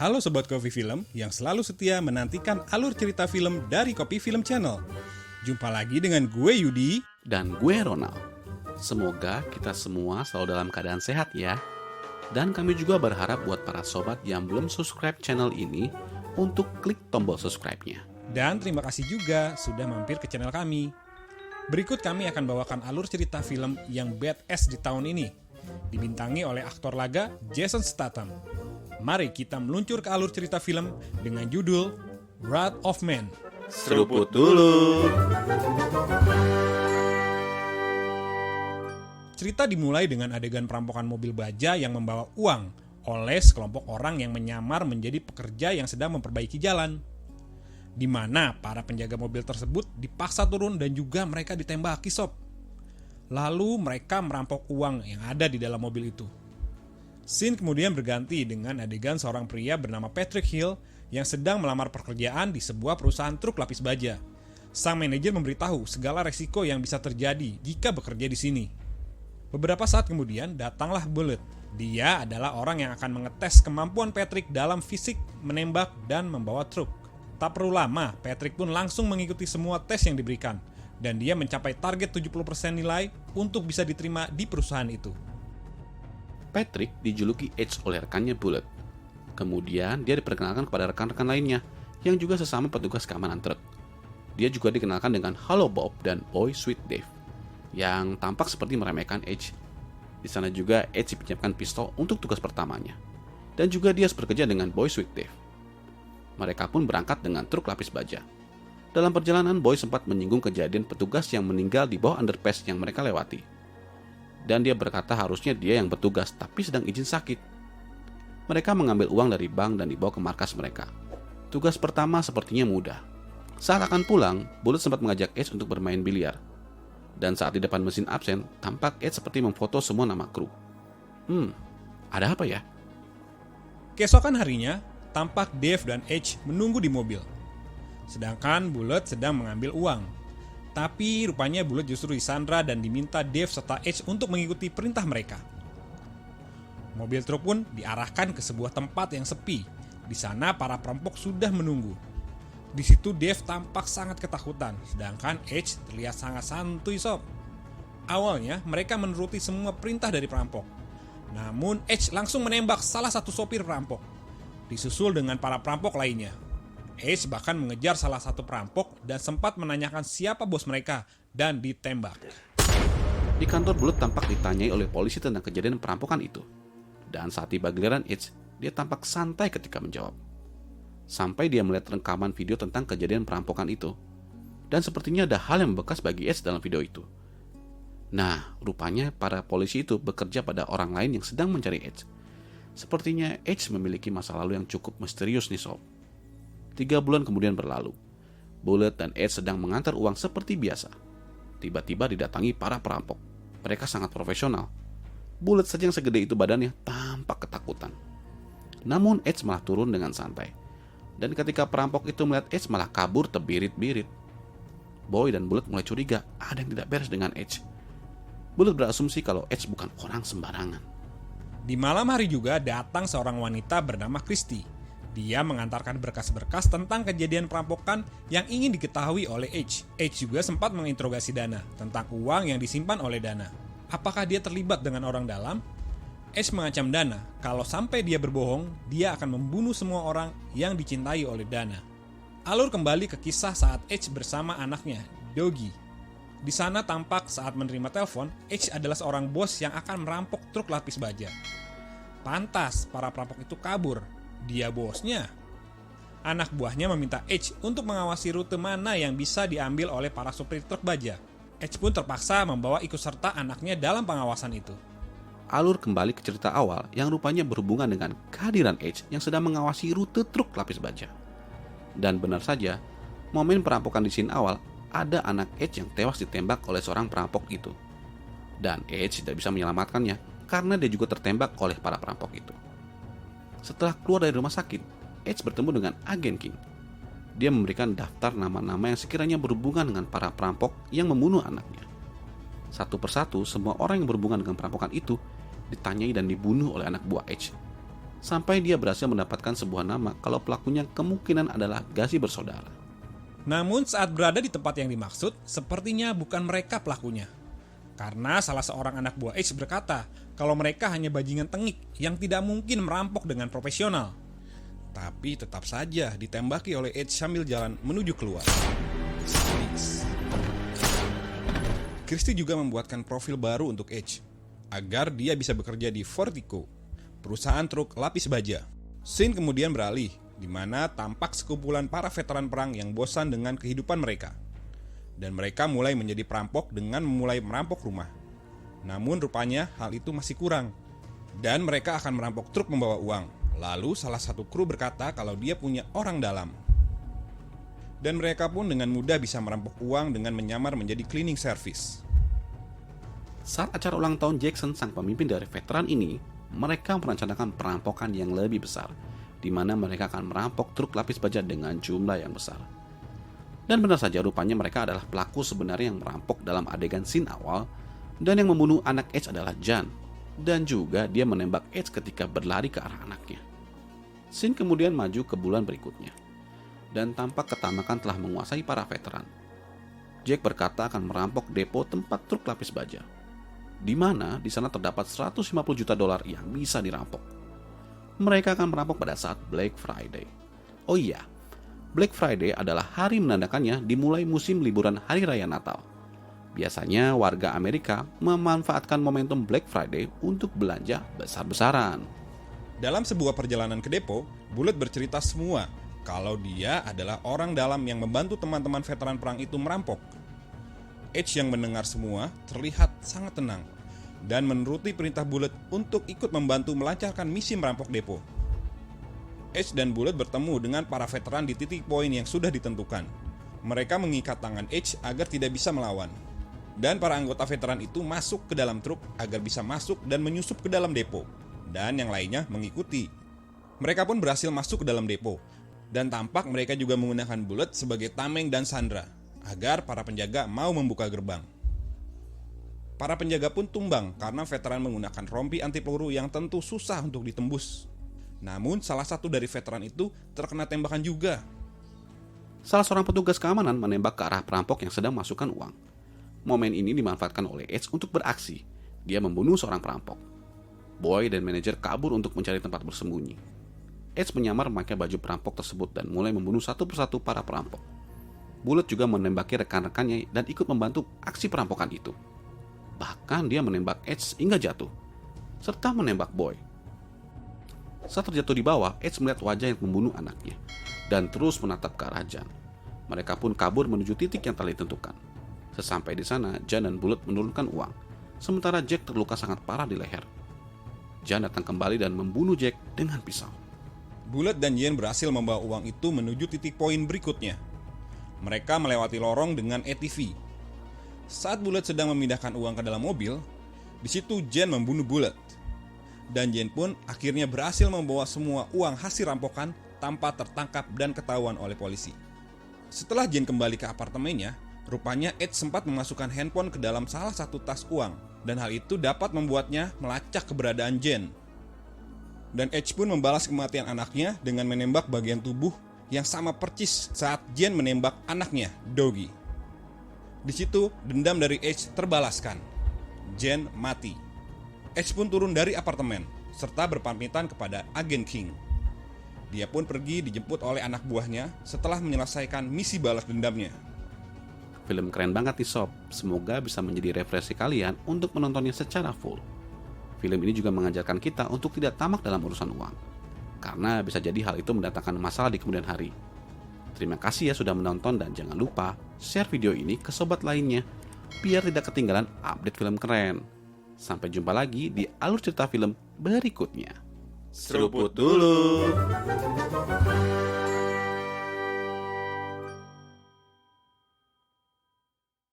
Halo Sobat Kopi Film yang selalu setia menantikan alur cerita film dari Kopi Film Channel. Jumpa lagi dengan gue Yudi dan gue Ronald. Semoga kita semua selalu dalam keadaan sehat ya. Dan kami juga berharap buat para sobat yang belum subscribe channel ini untuk klik tombol subscribe-nya. Dan terima kasih juga sudah mampir ke channel kami. Berikut kami akan bawakan alur cerita film yang badass di tahun ini, dibintangi oleh aktor laga Jason Statham. Mari kita meluncur ke alur cerita film dengan judul Wrath of Man. Seruput dulu. Cerita dimulai dengan adegan perampokan mobil baja yang membawa uang oleh sekelompok orang yang menyamar menjadi pekerja yang sedang memperbaiki jalan. Di mana para penjaga mobil tersebut dipaksa turun dan juga mereka ditembaki sob. Lalu mereka merampok uang yang ada di dalam mobil itu. Scene kemudian berganti dengan adegan seorang pria bernama Patrick Hill yang sedang melamar pekerjaan di sebuah perusahaan truk lapis baja. Sang manajer memberitahu segala resiko yang bisa terjadi jika bekerja di sini. Beberapa saat kemudian datanglah Bullet. Dia adalah orang yang akan mengetes kemampuan Patrick dalam fisik, menembak, dan membawa truk. Tak perlu lama, Patrick pun langsung mengikuti semua tes yang diberikan. Dan dia mencapai target 70% nilai untuk bisa diterima di perusahaan itu. Patrick dijuluki Edge oleh rekannya Bullet. Kemudian dia diperkenalkan kepada rekan-rekan lainnya yang juga sesama petugas keamanan truk. Dia juga dikenalkan dengan Halo Bob dan Boy Sweet Dave yang tampak seperti meremehkan Edge. Di sana juga Edge dipinjamkan pistol untuk tugas pertamanya. Dan juga dia bekerja dengan Boy Sweet Dave. Mereka pun berangkat dengan truk lapis baja. Dalam perjalanan, Boy sempat menyinggung kejadian petugas yang meninggal di bawah underpass yang mereka lewati. Dan dia berkata harusnya dia yang bertugas tapi sedang izin sakit. Mereka mengambil uang dari bank dan dibawa ke markas mereka. Tugas pertama sepertinya mudah. Saat akan pulang, Bullet sempat mengajak Edge untuk bermain biliar. Dan saat di depan mesin absen, tampak Edge seperti memfoto semua nama kru. Ada apa ya? Keesokan harinya, tampak Dave dan Edge menunggu di mobil. Sedangkan Bullet sedang mengambil uang. Tapi rupanya Bullet justru disandra dan diminta Dave serta Edge untuk mengikuti perintah mereka. Mobil truk pun diarahkan ke sebuah tempat yang sepi. Di sana para perampok sudah menunggu. Di situ Dave tampak sangat ketakutan, sedangkan Edge terlihat sangat santuy sob. Awalnya mereka menuruti semua perintah dari perampok. Namun Edge langsung menembak salah satu sopir perampok, disusul dengan para perampok lainnya. Edge bahkan mengejar salah satu perampok dan sempat menanyakan siapa bos mereka dan ditembak. Di kantor Bullet tampak ditanyai oleh polisi tentang kejadian perampokan itu. Dan saat tiba giliran Edge, dia tampak santai ketika menjawab. Sampai dia melihat rekaman video tentang kejadian perampokan itu. Dan sepertinya ada hal yang membekas bagi Edge dalam video itu. Nah, rupanya para polisi itu bekerja pada orang lain yang sedang mencari Edge. Sepertinya Edge memiliki masa lalu yang cukup misterius nih sob. 3 bulan kemudian berlalu. Bullet dan Edge sedang mengantar uang seperti biasa. Tiba-tiba didatangi para perampok. Mereka sangat profesional. Bullet saja yang segede itu badannya tampak ketakutan. Namun Edge malah turun dengan santai. Dan ketika perampok itu melihat Edge malah kabur terbirit-birit. Boy dan Bullet mulai curiga ada yang tidak beres dengan Edge. Bullet berasumsi kalau Edge bukan orang sembarangan. Di malam hari juga datang seorang wanita bernama Christy. Dia mengantarkan berkas-berkas tentang kejadian perampokan yang ingin diketahui oleh Edge. Edge juga sempat menginterogasi Dana tentang uang yang disimpan oleh Dana. Apakah dia terlibat dengan orang dalam? Edge mengancam Dana kalau sampai dia berbohong, dia akan membunuh semua orang yang dicintai oleh Dana. Alur kembali ke kisah saat Edge bersama anaknya, Doggy. Di sana tampak saat menerima telepon, Edge adalah seorang bos yang akan merampok truk lapis baja. Pantas para perampok itu kabur. Dia bosnya. Anak buahnya meminta Edge untuk mengawasi rute mana yang bisa diambil oleh para supir truk baja. Edge pun terpaksa membawa ikut serta anaknya dalam pengawasan itu. Alur kembali ke cerita awal yang rupanya berhubungan dengan kehadiran Edge yang sedang mengawasi rute truk lapis baja. Dan benar saja, momen perampokan di scene awal ada anak Edge yang tewas ditembak oleh seorang perampok itu. Dan Edge tidak bisa menyelamatkannya karena dia juga tertembak oleh para perampok itu. Setelah keluar dari rumah sakit, Edge bertemu dengan agen King. Dia memberikan daftar nama-nama yang sekiranya berhubungan dengan para perampok yang membunuh anaknya. Satu persatu, semua orang yang berhubungan dengan perampokan itu ditanyai dan dibunuh oleh anak buah Edge. sampai dia berhasil mendapatkan sebuah nama kalau pelakunya kemungkinan adalah Gacy bersaudara. Namun saat berada di tempat yang dimaksud, sepertinya bukan mereka pelakunya. Karena salah seorang anak buah H berkata kalau mereka hanya bajingan tengik yang tidak mungkin merampok dengan profesional. Tapi tetap saja ditembaki oleh H sambil jalan menuju keluar. Christie juga membuatkan profil baru untuk H agar dia bisa bekerja di Vertigo, perusahaan truk lapis baja. Scene kemudian beralih, di mana tampak sekumpulan para veteran perang yang bosan dengan kehidupan mereka. Dan mereka mulai menjadi perampok dengan memulai merampok rumah. Namun rupanya hal itu masih kurang. Dan mereka akan merampok truk membawa uang. Lalu salah satu kru berkata kalau dia punya orang dalam. Dan mereka pun dengan mudah bisa merampok uang dengan menyamar menjadi cleaning service. Saat acara ulang tahun Jackson, sang pemimpin dari veteran ini, mereka merencanakan perampokan yang lebih besar, di mana mereka akan merampok truk lapis baja dengan jumlah yang besar. Dan benar saja rupanya mereka adalah pelaku sebenarnya yang merampok dalam adegan scene awal, dan yang membunuh anak H adalah Jan, dan juga dia menembak H ketika berlari ke arah anaknya. Scene kemudian maju ke bulan berikutnya, dan tampak ketamakan telah menguasai para veteran. Jack berkata akan merampok depo tempat truk lapis baja, di mana di sana terdapat $150 juta yang bisa dirampok. Mereka akan merampok pada saat Black Friday. Oh iya, Black Friday adalah hari menandakannya dimulai musim liburan Hari Raya Natal. Biasanya warga Amerika memanfaatkan momentum Black Friday untuk belanja besar-besaran. Dalam sebuah perjalanan ke depo, Bullet bercerita semua kalau dia adalah orang dalam yang membantu teman-teman veteran perang itu merampok. H yang mendengar semua terlihat sangat tenang dan menuruti perintah Bullet untuk ikut membantu melancarkan misi merampok depo. H dan Bullet bertemu dengan para veteran di titik poin yang sudah ditentukan. Mereka mengikat tangan H agar tidak bisa melawan. Dan para anggota veteran itu masuk ke dalam truk agar bisa masuk dan menyusup ke dalam depo. Dan yang lainnya mengikuti. Mereka pun berhasil masuk ke dalam depo. Dan tampak mereka juga menggunakan Bullet sebagai tameng dan Sandra agar para penjaga mau membuka gerbang. Para penjaga pun tumbang karena veteran menggunakan rompi anti peluru yang tentu susah untuk ditembus. Namun salah satu dari veteran itu terkena tembakan juga. Salah seorang petugas keamanan menembak ke arah perampok yang sedang masukkan uang. Momen ini dimanfaatkan oleh Edge untuk beraksi. Dia membunuh seorang perampok. Boy dan manajer kabur untuk mencari tempat bersembunyi. Edge menyamar memakai baju perampok tersebut dan mulai membunuh satu persatu para perampok. Bullet juga menembaki rekan-rekannya dan ikut membantu aksi perampokan itu. Bahkan dia menembak Edge hingga jatuh, serta menembak Boy. Saat terjatuh di bawah, Edge melihat wajah yang membunuh anaknya dan terus menatap ke arah Jan. Mereka pun kabur menuju titik yang telah ditentukan. Sesampai di sana, Jan dan Bullet menurunkan uang, sementara Jack terluka sangat parah di leher. Jan datang kembali dan membunuh Jack dengan pisau. Bullet dan Jen berhasil membawa uang itu menuju titik poin berikutnya. Mereka melewati lorong dengan ATV. Saat Bullet sedang memindahkan uang ke dalam mobil, di situ Jen membunuh Bullet. Dan Jen pun akhirnya berhasil membawa semua uang hasil rampokan tanpa tertangkap dan ketahuan oleh polisi. Setelah Jen kembali ke apartemennya, rupanya Ed sempat memasukkan handphone ke dalam salah satu tas uang, dan hal itu dapat membuatnya melacak keberadaan Jen. Dan Edge pun membalas kematian anaknya dengan menembak bagian tubuh yang sama percis saat Jen menembak anaknya, Doggy. Di situ dendam dari Edge terbalaskan. Jen mati. Edge pun turun dari apartemen serta berpamitan kepada agen King. Dia pun pergi dijemput oleh anak buahnya setelah menyelesaikan misi balas dendamnya. Film keren banget nih sob, semoga bisa menjadi referensi kalian untuk menontonnya secara full. Film ini juga mengajarkan kita untuk tidak tamak dalam urusan uang, karena bisa jadi hal itu mendatangkan masalah di kemudian hari. Terima kasih ya sudah menonton dan jangan lupa share video ini ke sobat lainnya, biar tidak ketinggalan update film keren. Sampai jumpa lagi di alur cerita film berikutnya. Seruput dulu.